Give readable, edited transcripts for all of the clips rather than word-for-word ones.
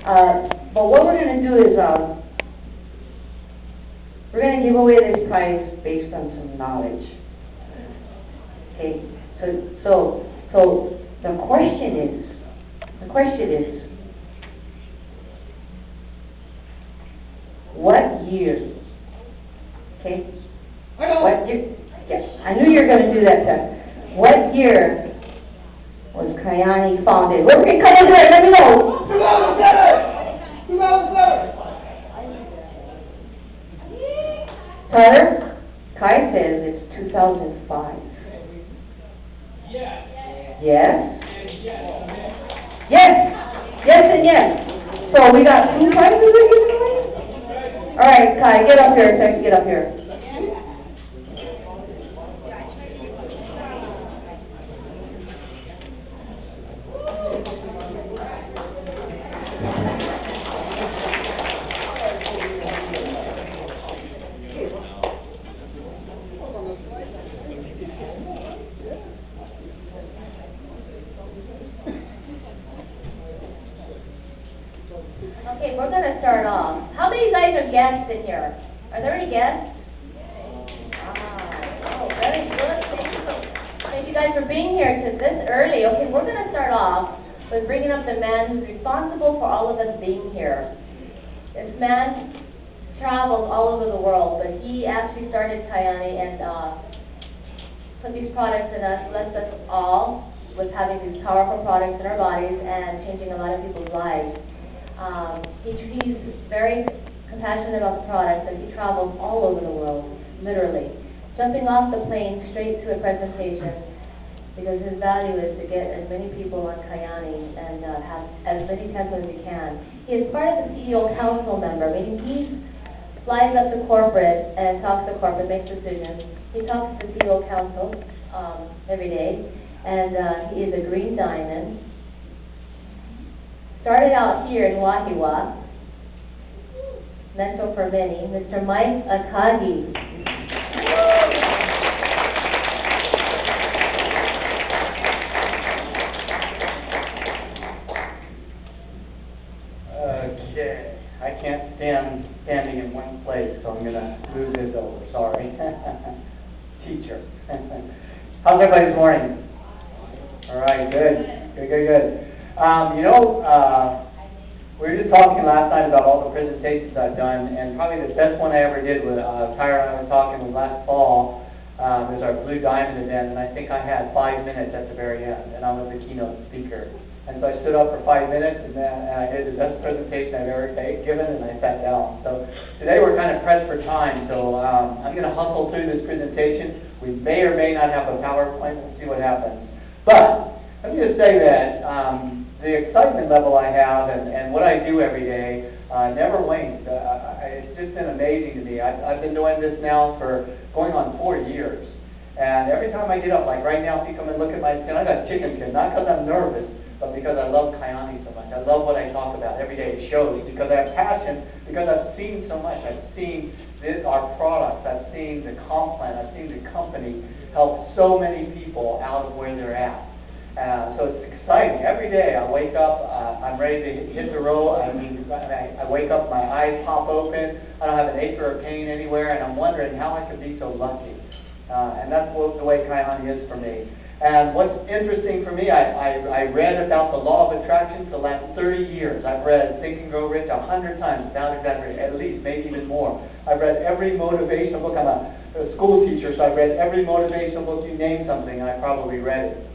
But what we're going to do is we're going to give away this prize based on some knowledge. Okay, so the question is, what year? Okay, what year? Yes, I knew you were going to do that, Chuck. What year was Kyani founded? Come on, there, let me know. 2007. 2007. Tyler, Kai says it's 2005. Yes. Yes? Yes. Yes and yes. So we got 2 prizes we're giving away? All right, Kai, get up here. Get up here. Okay, we're going to start off. How many of you guys are guests in here? Are there any guests? Oh, very good. Thank you guys for being here this early. Okay, we're going to start off with bringing up the man who's responsible for all of us being here. This man travels all over the world, but he actually started Kyani and put these products in us, blessed us all with having these powerful products in our bodies and changing a lot of people's lives. He's very compassionate about the products, and he travels all over the world, literally, jumping off the plane straight to a presentation, because his value is to get as many people on Kyani and have as many tests as he can. He is part of the CEO Council member, meaning he flies up to corporate and talks to corporate, makes decisions. He talks to the CEO Council every day, and he is a Green Diamond. Started out here in Wahiwa, mentor for many, Mr. Mike Akagi. Okay, I can't stand standing in one place, so I'm going to move this over, sorry. Teacher. How's everybody this morning? All right, good. We were just talking last night about all the presentations I've done, and probably the best one I ever did with Tyra and I were talking was last fall. It was our Blue Diamond event, and I think I had 5 minutes at the very end, and I was the keynote speaker. And so I stood up for 5 minutes, and I did the best presentation I've ever given, and I sat down. So today we're kind of pressed for time, so I'm going to hustle through this presentation. We may or may not have a PowerPoint. We'll see what happens. But let me just say that the excitement level I have and what I do every day never wanes. It's just been amazing to me. I've been doing this now for going on 4 years. And every time I get up, like right now, if you come and look at my skin, I got chicken skin, not because I'm nervous, but because I love Kyani so much. I love what I talk about every day. It shows because I have passion, because I've seen so much. I've seen our products. I've seen the comp plan. I've seen the company help so many people out of where they're at. So it's exciting. Every day I wake up, I'm ready to hit the road. I wake up, my eyes pop open. I don't have an ache or a pain anywhere, and I'm wondering how I could be so lucky. And that's the way Kyani is for me. And what's interesting for me, I read about the law of attraction for the last 30 years. I've read Think and Grow Rich 100 times, without exaggerating, at least, maybe even more. I've read every motivational book. I'm a school teacher, so I've read every motivational book. You name something, I probably read it.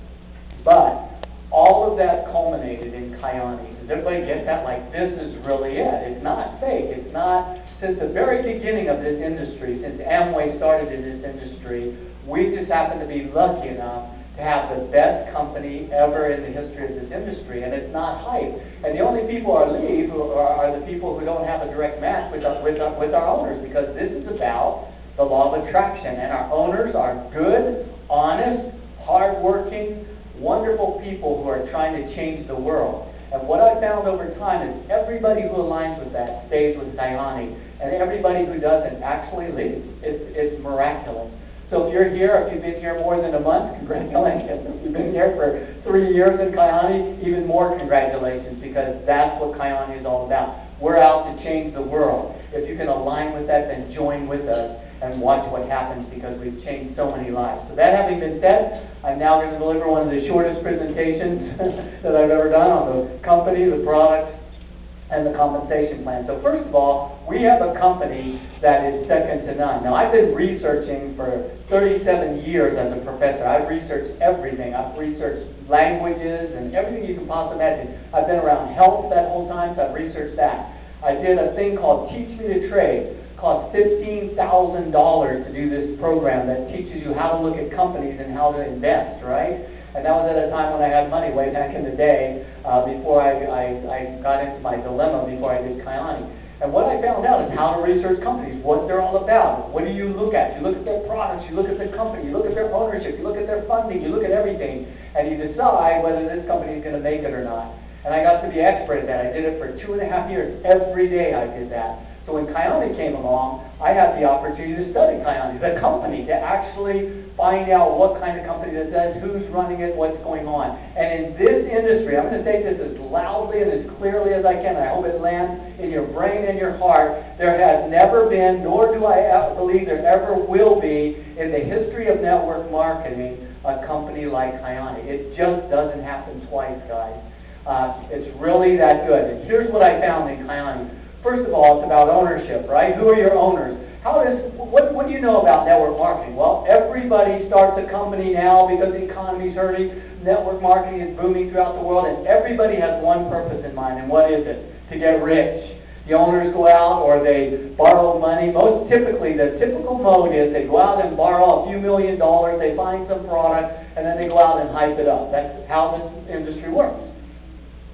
But all of that culminated in Kyani. Does everybody get that? Like, this is really it. It's not fake. It's not. Since the very beginning of this industry, since Amway started in this industry, we just happen to be lucky enough to have the best company ever in the history of this industry, and it's not hype. And the only people who are the people who don't have a direct match with our owners, because this is about the law of attraction, and our owners are good, honest, hardworking, wonderful people who are trying to change the world. And what I've found over time is everybody who aligns with that stays with Kyani, and everybody who doesn't actually leaves. It's miraculous. So if you're here, if you've been here more than a month, congratulations. If you've been here for 3 years in Kyani, even more congratulations, because that's what Kyani is all about. We're out to change the world. If you can align with that, then join with us and watch what happens, because we've changed so many lives. So that having been said, I'm now going to deliver one of the shortest presentations that I've ever done on the company, the product, and the compensation plan. So first of all, we have a company that is second to none. Now, I've been researching for 37 years as a professor. I've researched everything. I've researched languages and everything you can possibly imagine. I've been around health that whole time, so I've researched that. I did a thing called Teach Me to Trade. Cost $15,000 to do this program that teaches you how to look at companies and how to invest, right? And that was at a time when I had money, way back in the day, before I got into my dilemma, before I did Kyani. And what I found out is how to research companies, what they're all about. What do you look at? You look at their products, you look at the company, you look at their ownership, you look at their funding, you look at everything, and you decide whether this company is going to make it or not. And I got to be expert at that. I did it for 2.5 years. Every day I did that. So when Kyani came along, I had the opportunity to study Kyani, the company, to actually find out what kind of company this is, who's running it, what's going on. And in this industry, I'm going to say this as loudly and as clearly as I can, and I hope it lands in your brain and your heart, there has never been, nor do I believe there ever will be, in the history of network marketing, a company like Kyani. It just doesn't happen twice, guys. It's really that good. And here's what I found in Kyani. First of all, it's about ownership, right? Who are your owners? What do you know about network marketing? Well, everybody starts a company now because the economy's hurting. Network marketing is booming throughout the world, and everybody has one purpose in mind, and what is it? To get rich. The owners go out or they borrow money. Most typically, the typical mode is they go out and borrow a few $1 million, they find some product, and then they go out and hype it up. That's how this industry works.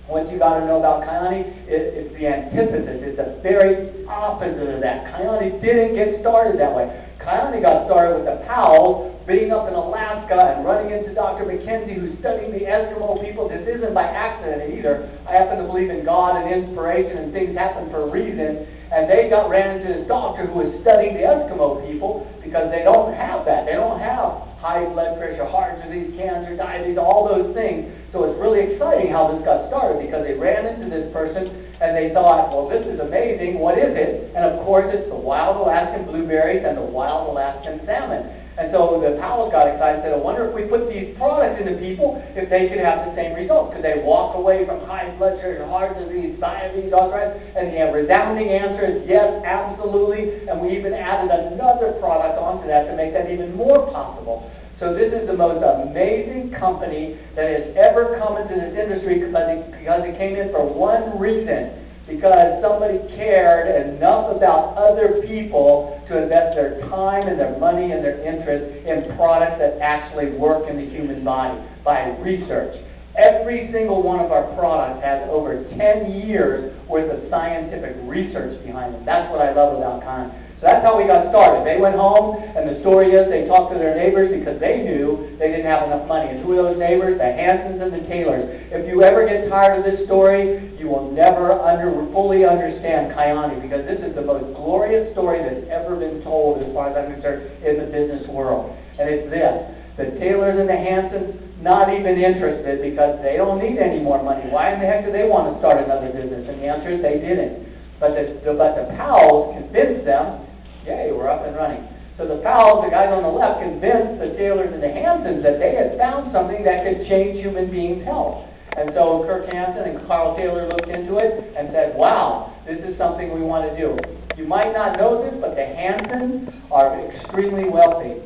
What you got to know about Kyani, it's the antithesis. It's the very opposite of that. Kyani didn't get started that way. Kyani got started with the Powells being up in Alaska and running into Dr. McKenzie, who's studying the Eskimo people. This isn't by accident either. I happen to believe in God and inspiration, and things happen for a reason. And they ran into this doctor who was studying the Eskimo people because they don't have that. They don't have high blood pressure, heart disease, cancer, diabetes, all those things. So it's really exciting how this got started, because they ran into this person and they thought, well, this is amazing, what is it? And of course it's the wild Alaskan blueberries and the wild Alaskan salmon. And so the Powells got excited and said, I wonder if we put these products into people, if they could have the same results. Could they walk away from high blood sugar, heart disease, diabetes, arthritis? And the resounding answer is yes, absolutely. And we even added another product onto that to make that even more possible. So this is the most amazing company that has ever come into this industry, because it came in for one reason. Because somebody cared enough about other people to invest their time and their money and their interest in products that actually work in the human body by research. Every single one of our products has over 10 years worth of scientific research behind them. That's what I love about Kyani. So that's how we got started. They went home, and the story is they talked to their neighbors because they knew they didn't have enough money. And who are those neighbors? The Hansons and the Taylors. If you ever get tired of this story, you will never fully understand Kyani, because this is the most glorious story that's ever been told, as far as I'm concerned, in the business world. And it's this. The Taylors and the Hansons, not even interested, because they don't need any more money. Why in the heck do they want to start another business? And the answer is they didn't. But the Powells convinced them, yay, we're up and running. So the Powells, the guys on the left, convinced the Taylors and the Hansons that they had found something that could change human beings' health. And so Kirk Hansen and Carl Taylor looked into it and said, wow, this is something we want to do. You might not know this, but the Hansons are extremely wealthy.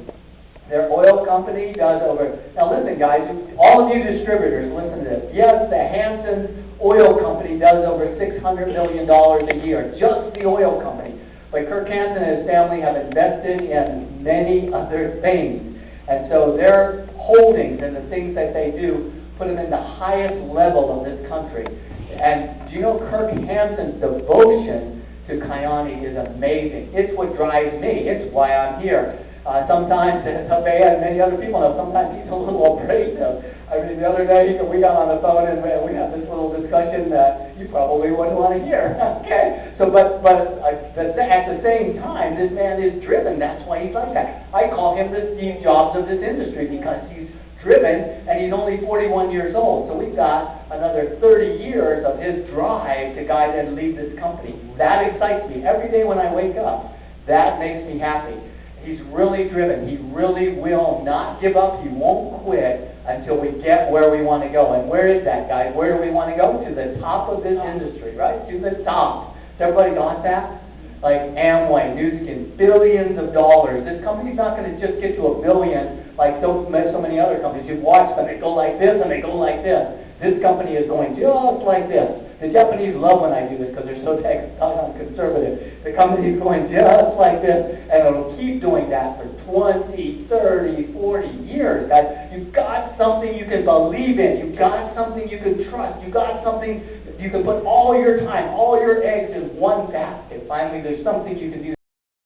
Their oil company does over... Now listen, guys, all of you distributors, listen to this. Yes, the Hansons oil company does over $600 million a year, just the oil company. But Kirk Hansen and his family have invested in many other things. And so their holdings and the things that they do put them in the highest level of this country. And do you know Kirk Hansen's devotion to Kyani is amazing. It's what drives me. It's why I'm here. Sometimes, Tabea and many other people know, sometimes he's a little abrasive. I mean, the other day we got on the phone and we had this little discussion that, you probably wouldn't want to hear. Okay? So, but at the same time, this man is driven. That's why he's like that. I call him the Steve Jobs of this industry because he's driven, and he's only 41 years old. So we've got another 30 years of his drive to guide and lead this company. That excites me. Every day when I wake up, that makes me happy. He's really driven. He really will not give up. He won't quit until we get where we want to go. And where is that, guys? Where do we want to go? To the top of this industry, right? To the top. Has everybody got that? Like Amway, Newskin, billions of dollars. This company's not going to just get to $1 billion like so many other companies. You've watched them. They go like this and they go like this. This company is going just like this. The Japanese love when I do this because they're so conservative. The company's going just like this, and it'll keep doing that for 20, 30, 40 years, guys. You've got something you can believe in. You've got something you can trust. You've got something you can put all your time, all your eggs in one basket. Finally, there's something you can do.